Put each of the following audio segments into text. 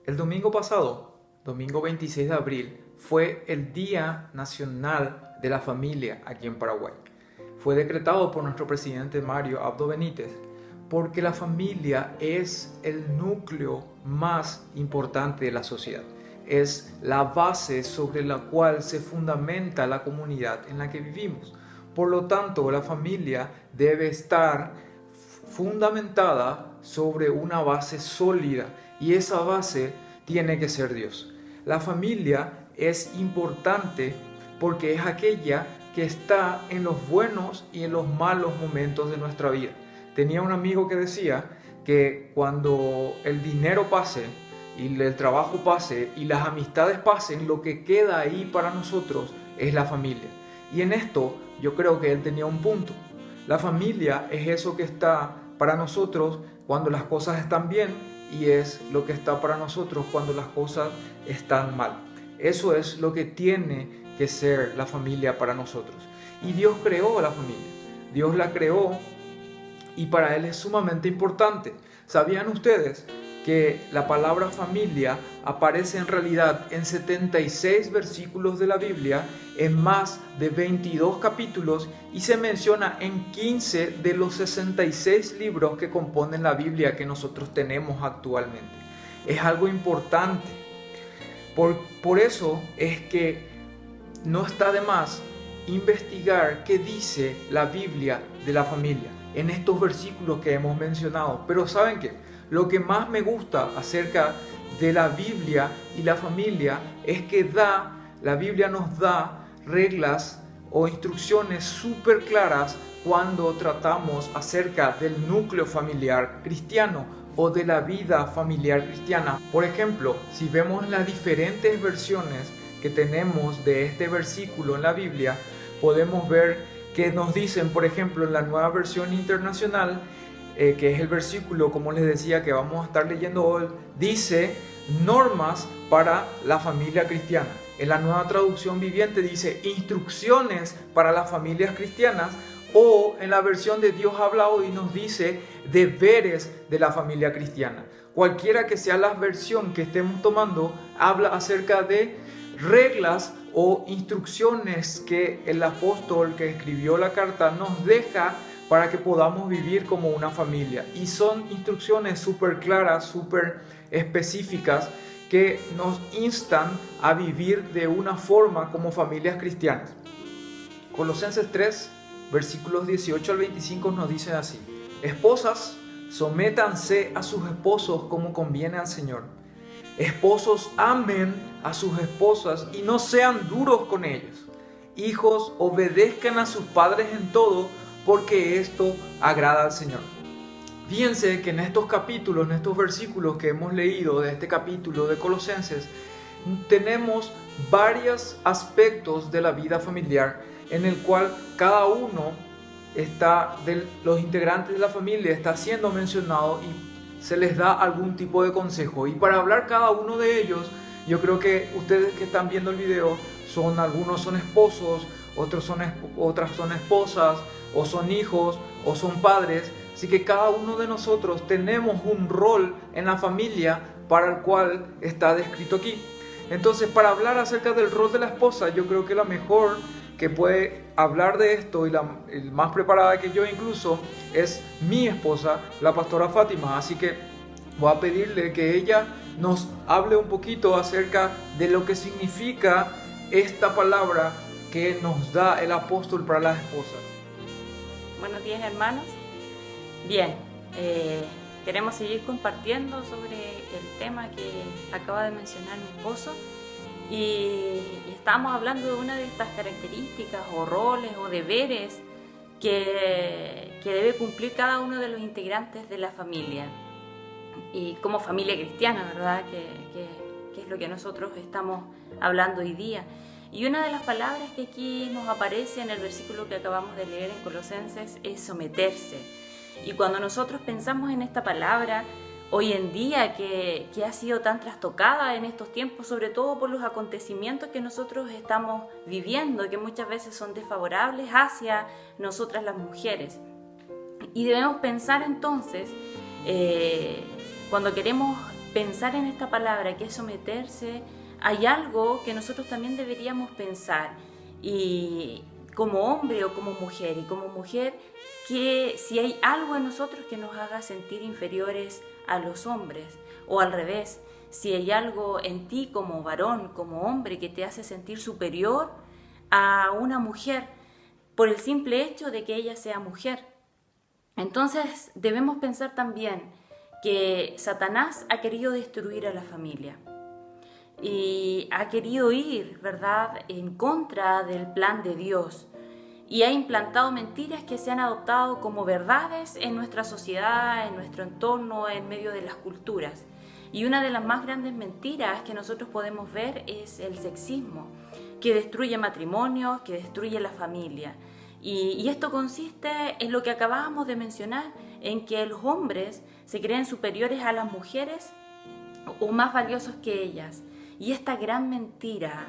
El domingo pasado, domingo 26 de abril, fue el Día Nacional de la Familia aquí en Paraguay. Fue decretado por nuestro presidente Mario Abdo Benítez porque la familia es el núcleo más importante de la sociedad. Es la base sobre la cual se fundamenta la comunidad en la que vivimos. Por lo tanto, la familia debe estar fundamentada sobre una base sólida y esa base tiene que ser Dios. La familia es importante porque es aquella que está en los buenos y en los malos momentos de nuestra vida. Tenía un amigo que decía que cuando el dinero pase y el trabajo pase y las amistades pasen, lo que queda ahí para nosotros es la familia. Y en esto yo creo que él tenía un punto. La familia es eso que está para nosotros cuando las cosas están bien y es lo que está para nosotros cuando las cosas están mal. Eso es lo que tiene que ser la familia para nosotros. Y Dios creó la familia. Dios la creó y para Él es sumamente importante. ¿Sabían ustedes que la palabra familia aparece en realidad en 76 versículos de la Biblia, en más de 22 capítulos y se menciona en 15 de los 66 libros que componen la Biblia que nosotros tenemos actualmente? Es algo importante. Por eso es que no está de más investigar qué dice la Biblia de la familia en estos versículos que hemos mencionado. Pero ¿saben qué? Lo que más me gusta acerca de la Biblia y la familia es que la Biblia nos da reglas o instrucciones súper claras cuando tratamos acerca del núcleo familiar cristiano o de la vida familiar cristiana. Por ejemplo, si vemos las diferentes versiones que tenemos de este versículo en la Biblia, podemos ver que nos dicen, por ejemplo, en la Nueva Versión Internacional, que es el versículo, como les decía, que vamos a estar leyendo hoy, dice normas para la familia cristiana. En la Nueva Traducción Viviente dice instrucciones para las familias cristianas, o en la versión de Dios habla hoy nos dice deberes de la familia cristiana. Cualquiera que sea la versión que estemos tomando, habla acerca de reglas o instrucciones que el apóstol que escribió la carta nos deja para que podamos vivir como una familia. Y son instrucciones súper claras, súper específicas, que nos instan a vivir de una forma como familias cristianas. Colosenses 3, versículos 18 al 25 nos dicen así: esposas, sométanse a sus esposos como conviene al Señor. Esposos, amen a sus esposas y no sean duros con ellos. Hijos, obedezcan a sus padres en todo, porque esto agrada al Señor. Fíjense que en estos capítulos, en estos versículos que hemos leído de este capítulo de Colosenses, tenemos varios aspectos de la vida familiar en el cual cada uno de los integrantes de la familia está siendo mencionado y se les da algún tipo de consejo. Y para hablar cada uno de ellos, yo creo que ustedes que están viendo el video, algunos son esposos, otras son esposas, o son hijos, o son padres. Así que cada uno de nosotros tenemos un rol en la familia para el cual está descrito aquí. Entonces, para hablar acerca del rol de la esposa, yo creo que la mejor que puede hablar de esto y la más preparada que yo incluso es mi esposa, la pastora Fátima. Así que voy a pedirle que ella nos hable un poquito acerca de lo que significa esta palabra que nos da el apóstol para las esposas. Buenos días, hermanos. Bien, queremos seguir compartiendo sobre el tema que acaba de mencionar mi esposo. Y estamos hablando de una de estas características o roles o deberes que debe cumplir cada uno de los integrantes de la familia. Y como familia cristiana, ¿verdad? Que es lo que nosotros estamos hablando hoy día. Y una de las palabras que aquí nos aparece en el versículo que acabamos de leer en Colosenses es someterse. Y cuando nosotros pensamos en esta palabra, hoy en día que ha sido tan trastocada en estos tiempos, sobre todo por los acontecimientos que nosotros estamos viviendo, que muchas veces son desfavorables hacia nosotras las mujeres. Y debemos pensar entonces, cuando queremos pensar en esta palabra que es someterse, hay algo que nosotros también deberíamos pensar, y como hombre o como mujer, y como mujer, que si hay algo en nosotros que nos haga sentir inferiores a los hombres, o al revés, si hay algo en ti como varón, como hombre, que te hace sentir superior a una mujer por el simple hecho de que ella sea mujer. Entonces debemos pensar también que Satanás ha querido destruir a la familia y ha querido ir, ¿verdad?, en contra del plan de Dios, y ha implantado mentiras que se han adoptado como verdades en nuestra sociedad, en nuestro entorno, en medio de las culturas. Y una de las más grandes mentiras que nosotros podemos ver es el sexismo, que destruye matrimonios, que destruye la familia. Y esto consiste en lo que acabábamos de mencionar, en que los hombres se creen superiores a las mujeres o más valiosos que ellas. Y esta gran mentira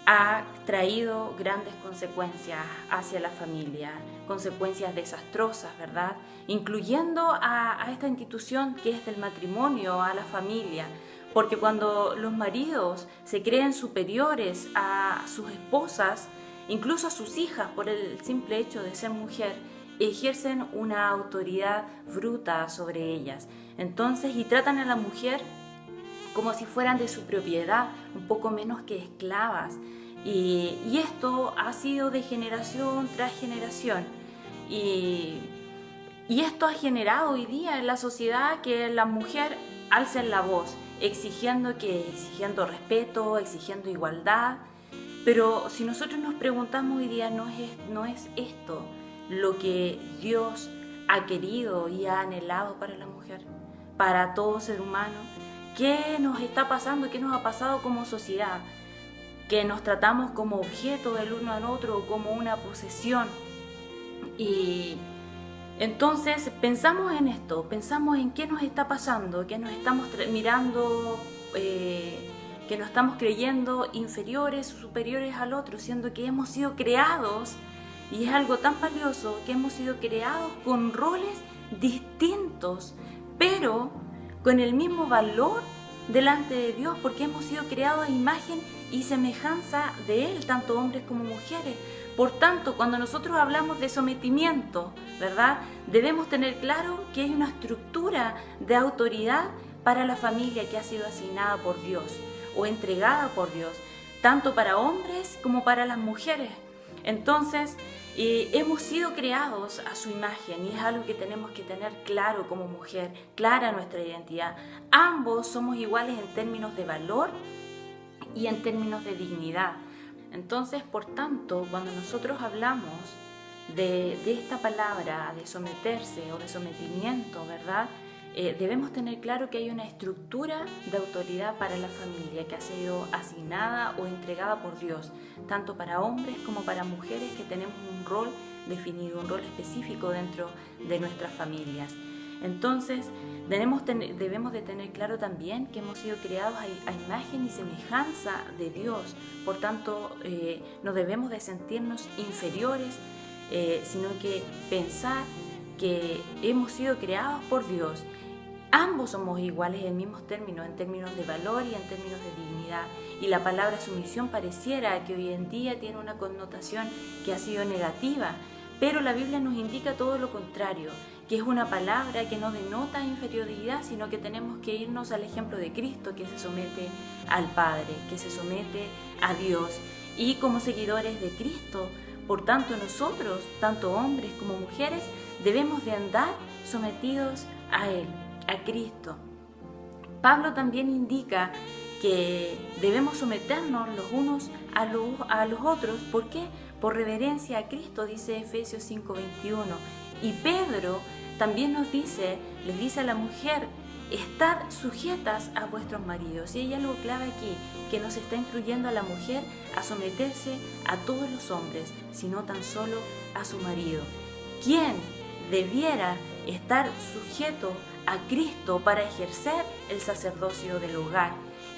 ha traído grandes consecuencias hacia la familia, consecuencias desastrosas, ¿verdad? Incluyendo a esta institución que es del matrimonio, a la familia. Porque cuando los maridos se creen superiores a sus esposas, incluso a sus hijas, por el simple hecho de ser mujer, ejercen una autoridad bruta sobre ellas. Entonces, y tratan a la mujer como si fueran de su propiedad, un poco menos que esclavas. Y esto ha sido de generación tras generación. Y esto ha generado hoy día en la sociedad que la mujer alce la voz, exigiendo respeto, exigiendo igualdad. Pero si nosotros nos preguntamos hoy día, no es esto lo que Dios ha querido y ha anhelado para la mujer, para todo ser humano. ¿Qué nos está pasando? ¿Qué nos ha pasado como sociedad? Que nos tratamos como objeto del uno al otro, como una posesión. Y entonces pensamos en esto, pensamos en qué nos está pasando, que nos estamos mirando, que nos estamos creyendo inferiores o superiores al otro, siendo que hemos sido creados, y es algo tan valioso, que hemos sido creados con roles distintos, pero con el mismo valor delante de Dios, porque hemos sido creados a imagen y semejanza de Él, tanto hombres como mujeres. Por tanto, cuando nosotros hablamos de sometimiento, ¿verdad?, debemos tener claro que hay una estructura de autoridad para la familia que ha sido asignada por Dios o entregada por Dios, tanto para hombres como para las mujeres. Entonces, hemos sido creados a su imagen, y es algo que tenemos que tener claro como mujer, clara nuestra identidad. Ambos somos iguales en términos de valor y en términos de dignidad. Entonces, por tanto, cuando nosotros hablamos de esta palabra, de someterse o de sometimiento, ¿verdad?, debemos tener claro que hay una estructura de autoridad para la familia que ha sido asignada o entregada por Dios, tanto para hombres como para mujeres, que tenemos un rol definido, un rol específico dentro de nuestras familias. Entonces, debemos de tener claro también que hemos sido creados a imagen y semejanza de Dios. Por tanto, no debemos de sentirnos inferiores, sino que pensar que hemos sido creados por Dios. Ambos somos iguales en mismos términos, en términos de valor y en términos de dignidad. Y la palabra sumisión pareciera que hoy en día tiene una connotación que ha sido negativa, pero la Biblia nos indica todo lo contrario, que es una palabra que no denota inferioridad, sino que tenemos que irnos al ejemplo de Cristo, que se somete al Padre, que se somete a Dios. Y como seguidores de Cristo, por tanto nosotros, tanto hombres como mujeres, debemos de andar sometidos a Él, a Cristo. Pablo también indica que debemos someternos los unos a los otros. ¿Por qué? Por reverencia a Cristo, dice Efesios 5:21. Y Pedro también les dice a la mujer: estad sujetas a vuestros maridos. Y hay algo clave aquí, que nos está instruyendo a la mujer a someterse a todos los hombres, sino tan solo a su marido, quien debiera estar sujeto a Cristo para ejercer el sacerdocio del hogar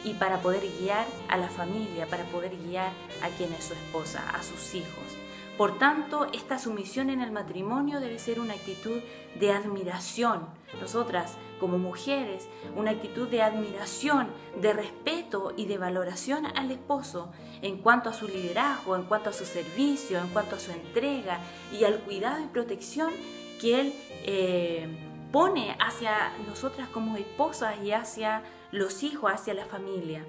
y para poder guiar a la familia, para poder guiar a quien es su esposa, a sus hijos. Por tanto, esta sumisión en el matrimonio debe ser una actitud de admiración. Nosotras, como mujeres, una actitud de admiración, de respeto y de valoración al esposo en cuanto a su liderazgo, en cuanto a su servicio, en cuanto a su entrega y al cuidado y protección que él pone hacia nosotras como esposas y hacia los hijos, hacia la familia.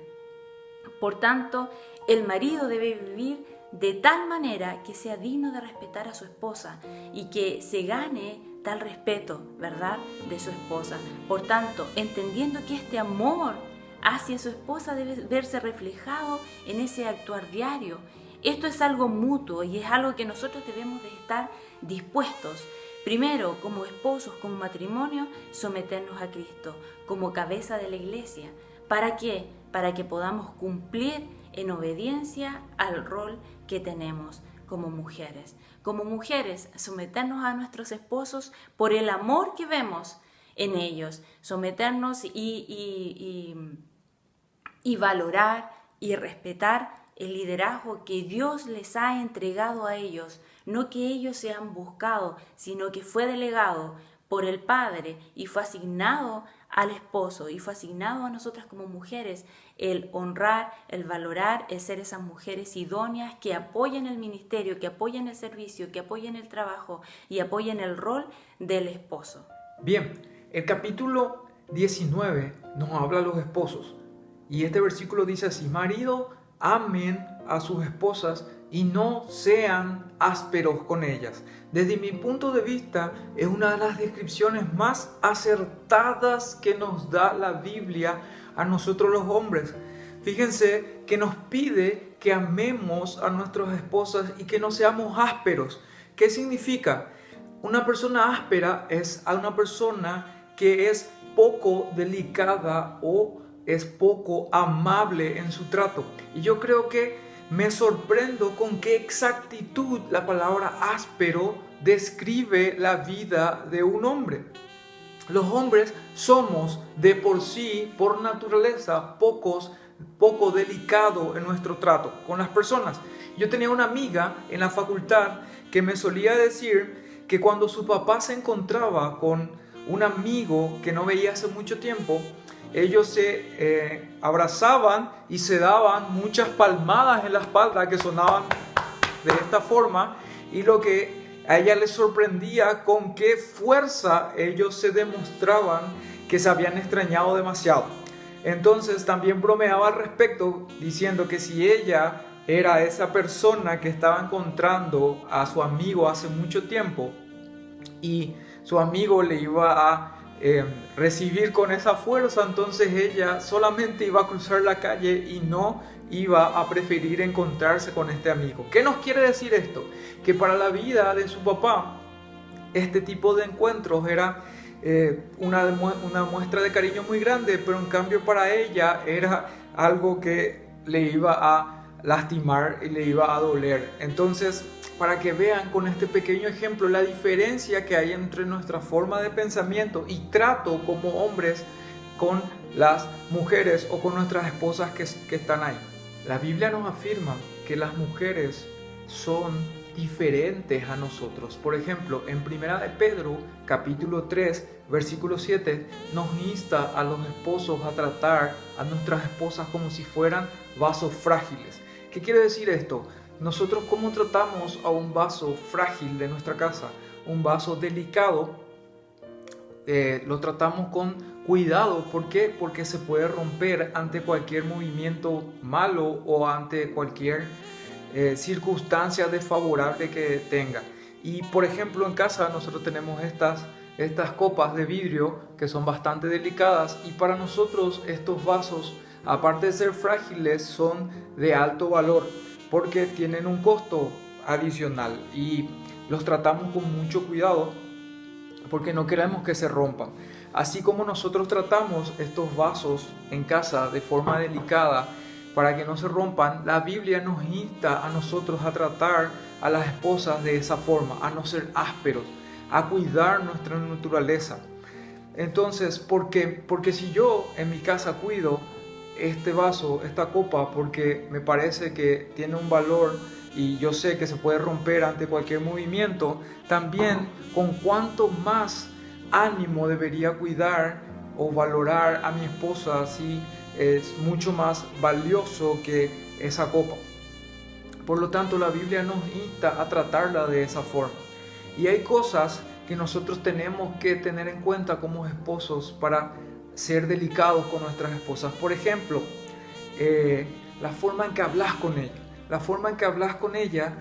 Por tanto, el marido debe vivir de tal manera que sea digno de respetar a su esposa y que se gane tal respeto, ¿verdad?, de su esposa. Por tanto, entendiendo que este amor hacia su esposa debe verse reflejado en ese actuar diario. Esto es algo mutuo y es algo que nosotros debemos de estar dispuestos. Primero, como esposos, como matrimonio, someternos a Cristo como cabeza de la iglesia. ¿Para qué? Para que podamos cumplir en obediencia al rol que tenemos como mujeres. Como mujeres, someternos a nuestros esposos por el amor que vemos en ellos. Someternos y valorar y respetar el liderazgo que Dios les ha entregado a ellos. No que ellos se han buscado, sino que fue delegado por el Padre y fue asignado al esposo y fue asignado a nosotras como mujeres el honrar, el valorar, el ser esas mujeres idóneas que apoyen el ministerio, que apoyen el servicio, que apoyen el trabajo y apoyen el rol del esposo. Bien, el capítulo 19 nos habla a los esposos y este versículo dice así: marido, amen a sus esposas y no sean ásperos con ellas. Desde mi punto de vista, es una de las descripciones más acertadas que nos da la Biblia a nosotros los hombres. Fíjense que nos pide que amemos a nuestras esposas y que no seamos ásperos. ¿Qué significa? Una persona áspera es una persona que es poco delicada o es poco amable en su trato. Y yo creo que me sorprendo con qué exactitud la palabra áspero describe la vida de un hombre. Los hombres somos de por sí, por naturaleza, poco delicados en nuestro trato con las personas. Yo tenía una amiga en la facultad que me solía decir que cuando su papá se encontraba con un amigo que no veía hace mucho tiempo, ellos se abrazaban y se daban muchas palmadas en la espalda que sonaban de esta forma, y lo que a ella le sorprendía con qué fuerza ellos se demostraban que se habían extrañado demasiado. Entonces también bromeaba al respecto diciendo que si ella era esa persona que estaba encontrando a su amigo hace mucho tiempo y su amigo le iba a recibir con esa fuerza, entonces ella solamente iba a cruzar la calle y no iba a preferir encontrarse con este amigo. ¿Qué nos quiere decir esto? Que para la vida de su papá este tipo de encuentros era una muestra de cariño muy grande, pero en cambio para ella era algo que le iba a lastimar y le iba a doler. Entonces, para que vean con este pequeño ejemplo la diferencia que hay entre nuestra forma de pensamiento y trato como hombres con las mujeres o con nuestras esposas que están ahí. La Biblia nos afirma que las mujeres son diferentes a nosotros. Por ejemplo, en 1 de Pedro, capítulo 3, versículo 7, nos insta a los esposos a tratar a nuestras esposas como si fueran vasos frágiles. ¿Qué quiere decir esto? Nosotros, ¿cómo tratamos a un vaso frágil de nuestra casa? Un vaso delicado, lo tratamos con cuidado. ¿Por qué? Porque se puede romper ante cualquier movimiento malo o ante cualquier circunstancia desfavorable que tenga. Y por ejemplo, en casa nosotros tenemos estas copas de vidrio que son bastante delicadas, y para nosotros estos vasos, aparte de ser frágiles, son de alto valor porque tienen un costo adicional y los tratamos con mucho cuidado porque no queremos que se rompan. Así como nosotros tratamos estos vasos en casa de forma delicada para que no se rompan, la Biblia nos insta a nosotros a tratar a las esposas de esa forma, a no ser ásperos, a cuidar nuestra naturaleza. Entonces, ¿por qué? Porque si yo en mi casa cuido este vaso, esta copa, porque me parece que tiene un valor y yo sé que se puede romper ante cualquier movimiento, también con cuánto más ánimo debería cuidar o valorar a mi esposa si es mucho más valioso que esa copa. Por lo tanto, la Biblia nos insta a tratarla de esa forma. Y hay cosas que nosotros tenemos que tener en cuenta como esposos para ser delicados con nuestras esposas. Por ejemplo, la forma en que hablas con ella. La forma en que hablas con ella,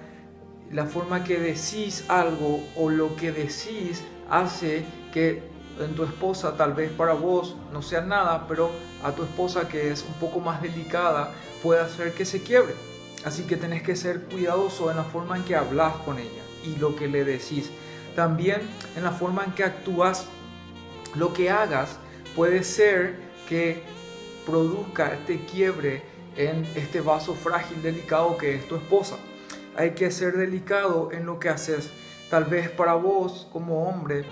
la forma en que decís algo o lo que decís hace que en tu esposa, tal vez para vos no sea nada, pero a tu esposa, que es un poco más delicada, puede hacer que se quiebre. Así que tenés que ser cuidadoso en la forma en que hablas con ella y lo que le decís. También en la forma en que actúas, lo que hagas puede ser que produzca este quiebre en este vaso frágil, delicado que es tu esposa. Hay que ser delicado en lo que haces. Tal vez para vos como hombre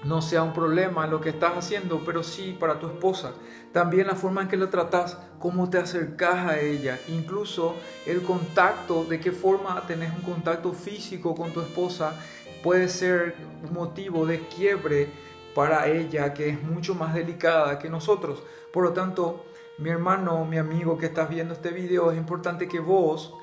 no sea un problema lo que estás haciendo, pero sí para tu esposa. También la forma en que la tratás, cómo te acercás a ella, incluso el contacto, de qué forma tenés un contacto físico con tu esposa, puede ser un motivo de quiebre para ella, que es mucho más delicada que nosotros. Por lo tanto, mi hermano, mi amigo que estás viendo este video, es importante que vos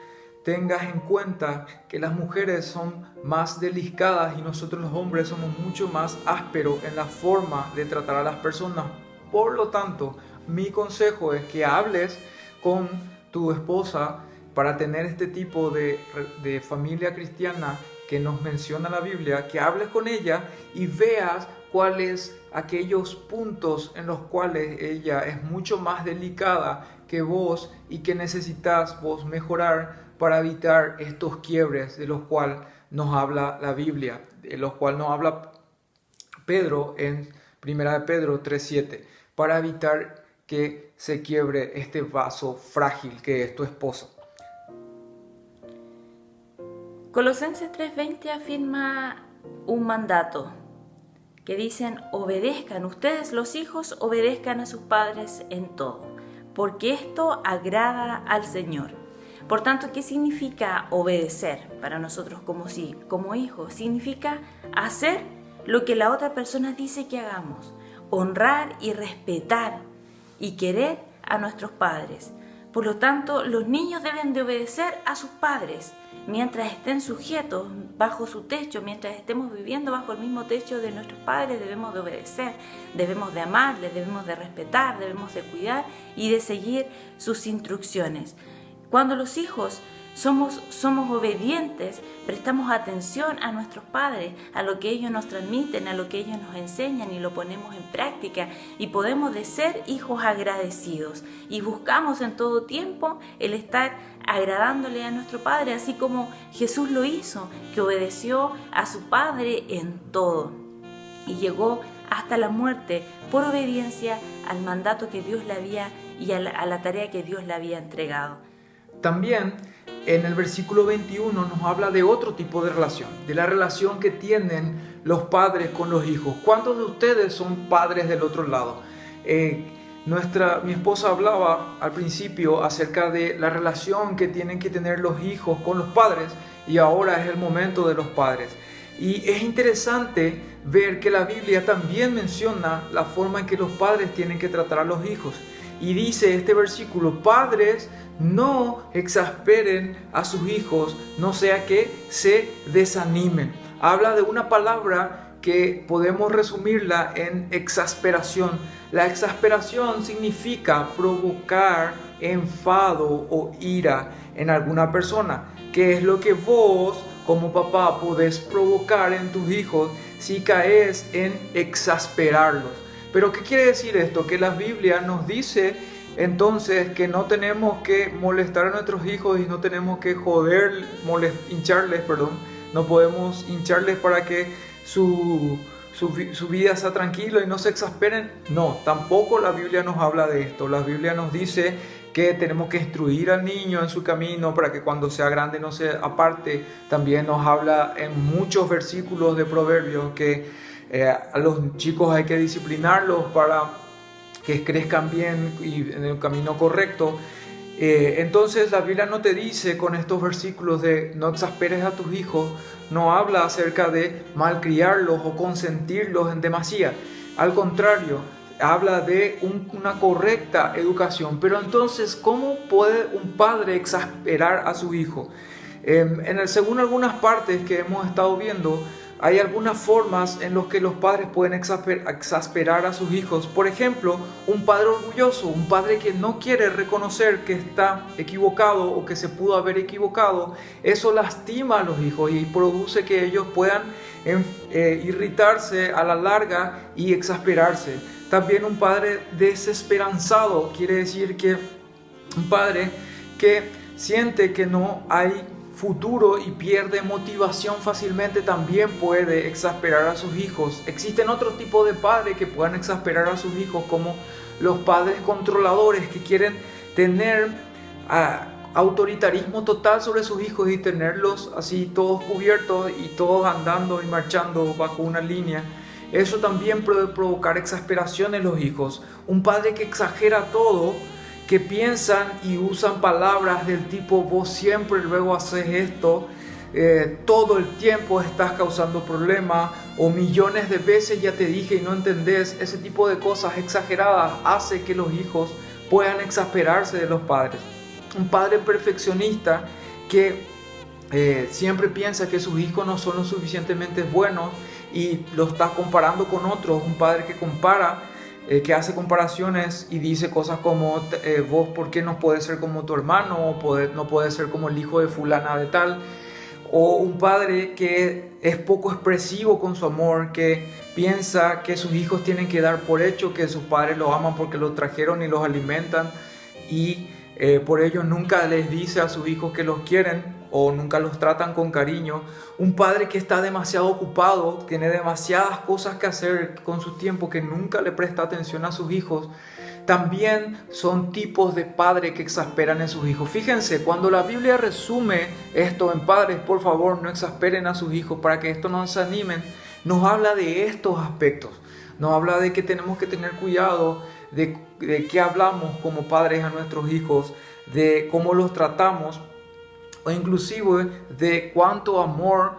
tengas en cuenta que las mujeres son más delicadas y nosotros los hombres somos mucho más ásperos en la forma de tratar a las personas. Por lo tanto, mi consejo es que hables con tu esposa para tener este tipo de familia cristiana que nos menciona la Biblia, que hables con ella y veas cuáles aquellos puntos en los cuales ella es mucho más delicada que vos y que necesitas vos mejorar para evitar estos quiebres de los cuales nos habla la Biblia, de los cuales nos habla Pedro en 1 Pedro 3:7, para evitar que se quiebre este vaso frágil que es tu esposa. Colosenses 3:20 afirma un mandato que dicen: obedezcan, ustedes los hijos obedezcan a sus padres en todo, porque esto agrada al Señor. Por tanto, ¿qué significa obedecer para nosotros como hijos? Significa hacer lo que la otra persona dice que hagamos, honrar y respetar y querer a nuestros padres. Por lo tanto, los niños deben de obedecer a sus padres mientras estén sujetos bajo su techo, mientras estemos viviendo bajo el mismo techo de nuestros padres. Debemos de obedecer, debemos de amarles, debemos de respetar, debemos de cuidar y de seguir sus instrucciones. Cuando los hijos somos obedientes, prestamos atención a nuestros padres, a lo que ellos nos transmiten, a lo que ellos nos enseñan y lo ponemos en práctica, y podemos de ser hijos agradecidos y buscamos en todo tiempo el estar agradándole a nuestro Padre, así como Jesús lo hizo, que obedeció a su Padre en todo y llegó hasta la muerte por obediencia al mandato que Dios le había y a la tarea que Dios le había entregado. También en el versículo 21 nos habla de otro tipo de relación, de la relación que tienen los padres con los hijos. ¿Cuántos de ustedes son padres del otro lado? Mi esposa hablaba al principio acerca de la relación que tienen que tener los hijos con los padres, y ahora es el momento de los padres. Y es interesante ver que la Biblia también menciona la forma en que los padres tienen que tratar a los hijos. Y dice este versículo: padres, no exasperen a sus hijos, no sea que se desanimen. Habla de una palabra que podemos resumirla en exasperación. La exasperación significa provocar enfado o ira en alguna persona, que es lo que vos como papá podés provocar en tus hijos si caes en exasperarlos. Pero ¿qué quiere decir esto? Que la Biblia nos dice entonces que no tenemos que molestar a nuestros hijos y no tenemos que hincharles, no podemos hincharles para que su vida sea tranquila y no se exasperen. No, tampoco la Biblia nos habla de esto. La Biblia nos dice que tenemos que instruir al niño en su camino para que cuando sea grande no se aparte. También nos habla en muchos versículos de Proverbios que a los chicos hay que disciplinarlos para que crezcan bien y en el camino correcto. Entonces la Biblia no te dice con estos versículos de no exasperes a tus hijos, no habla acerca de malcriarlos o consentirlos en demasía. Al contrario, habla de una correcta educación. Pero entonces, ¿cómo puede un padre exasperar a su hijo? Según algunas partes que hemos estado viendo, hay algunas formas en las que los padres pueden exasperar a sus hijos. Por ejemplo, un padre orgulloso, un padre que no quiere reconocer que está equivocado o que se pudo haber equivocado, eso lastima a los hijos y produce que ellos puedan irritarse a la larga y exasperarse. También un padre desesperanzado quiere decir que un padre que siente que no hay futuro y pierde motivación fácilmente también puede exasperar a sus hijos. Existen otros tipos de padres que puedan exasperar a sus hijos, como los padres controladores que quieren tener autoritarismo total sobre sus hijos y tenerlos así todos cubiertos y todos andando y marchando bajo una línea. Eso también puede provocar exasperación en los hijos. Un padre que exagera todo, que piensan y usan palabras del tipo vos siempre luego haces esto, todo el tiempo estás causando problemas, o millones de veces ya te dije y no entendés. Ese tipo de cosas exageradas hace que los hijos puedan exasperarse de los padres. Un padre perfeccionista que siempre piensa que sus hijos no son lo suficientemente buenos y lo está comparando con otros. Un padre que compara, que hace comparaciones y dice cosas como vos por qué no puedes ser como tu hermano, o no puedes ser como el hijo de fulana de tal. O un padre que es poco expresivo con su amor, que piensa que sus hijos tienen que dar por hecho que sus padres los aman porque los trajeron y los alimentan, y por ello nunca les dice a sus hijos que los quieren o nunca los tratan con cariño. Un padre que está demasiado ocupado, tiene demasiadas cosas que hacer con su tiempo, que nunca le presta atención a sus hijos. También son tipos de padre que exasperan a sus hijos. Fíjense, cuando la Biblia resume esto en padres, por favor no exasperen a sus hijos para que esto no se animen, nos habla de estos aspectos. Nos habla de que tenemos que tener cuidado de qué hablamos como padres a nuestros hijos, de cómo los tratamos, o inclusive de cuánto amor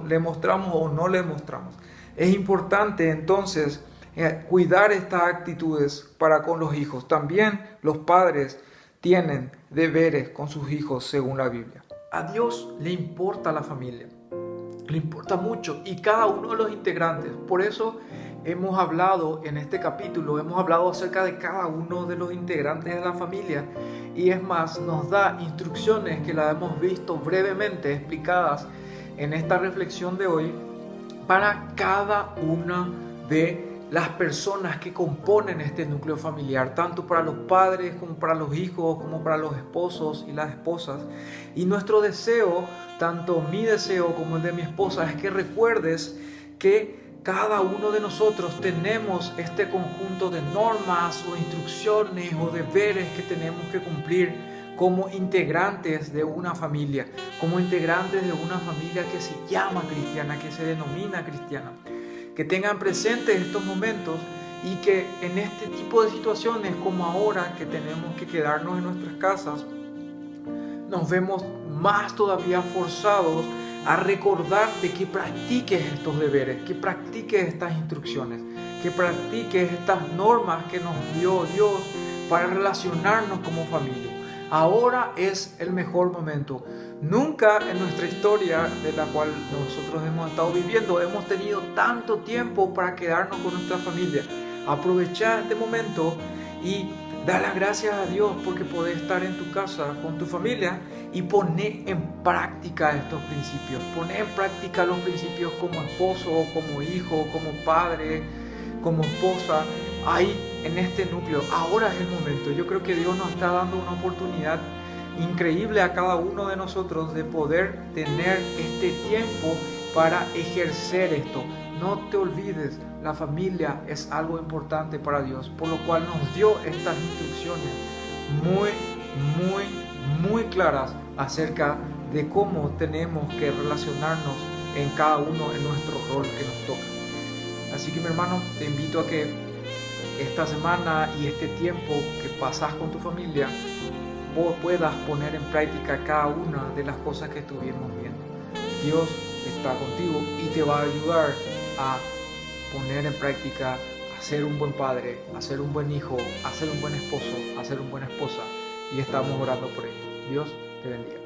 le mostramos o no le mostramos. Es importante entonces cuidar estas actitudes para con los hijos. También los padres tienen deberes con sus hijos según la Biblia. A Dios le importa la familia, le importa mucho, y cada uno de los integrantes. Por eso hemos hablado en este capítulo, hemos hablado acerca de cada uno de los integrantes de la familia. Y es más, nos da instrucciones que las hemos visto brevemente explicadas en esta reflexión de hoy para cada una de las personas que componen este núcleo familiar, tanto para los padres como para los hijos, como para los esposos y las esposas. Y nuestro deseo, tanto mi deseo como el de mi esposa, es que recuerdes que cada uno de nosotros tenemos este conjunto de normas o instrucciones o deberes que tenemos que cumplir como integrantes de una familia, como integrantes de una familia que se llama cristiana, que se denomina cristiana. Que tengan presentes estos momentos y que en este tipo de situaciones como ahora, que tenemos que quedarnos en nuestras casas, nos vemos más todavía forzados a recordarte que practiques estos deberes, que practiques estas instrucciones, que practiques estas normas que nos dio Dios para relacionarnos como familia. Ahora es el mejor momento. Nunca en nuestra historia de la cual nosotros hemos estado viviendo hemos tenido tanto tiempo para quedarnos con nuestra familia. Aprovechar este momento y dar las gracias a Dios porque podés estar en tu casa con tu familia y poner en práctica estos principios. Poner en práctica los principios como esposo, como hijo, como padre, como esposa, ahí en este núcleo. Ahora es el momento. Yo creo que Dios nos está dando una oportunidad increíble a cada uno de nosotros de poder tener este tiempo para ejercer esto. No te olvides, la familia es algo importante para Dios, por lo cual nos dio estas instrucciones muy claras acerca de cómo tenemos que relacionarnos en cada uno en nuestro rol que nos toca. Así que, mi hermano, te invito a que esta semana y este tiempo que pasas con tu familia vos puedas poner en práctica cada una de las cosas que estuvimos viendo. Dios está contigo y te va a ayudar a poner en práctica, a ser un buen padre, a ser un buen hijo, a ser un buen esposo, a ser una buena esposa. Y estamos orando por ello. Dios te bendiga.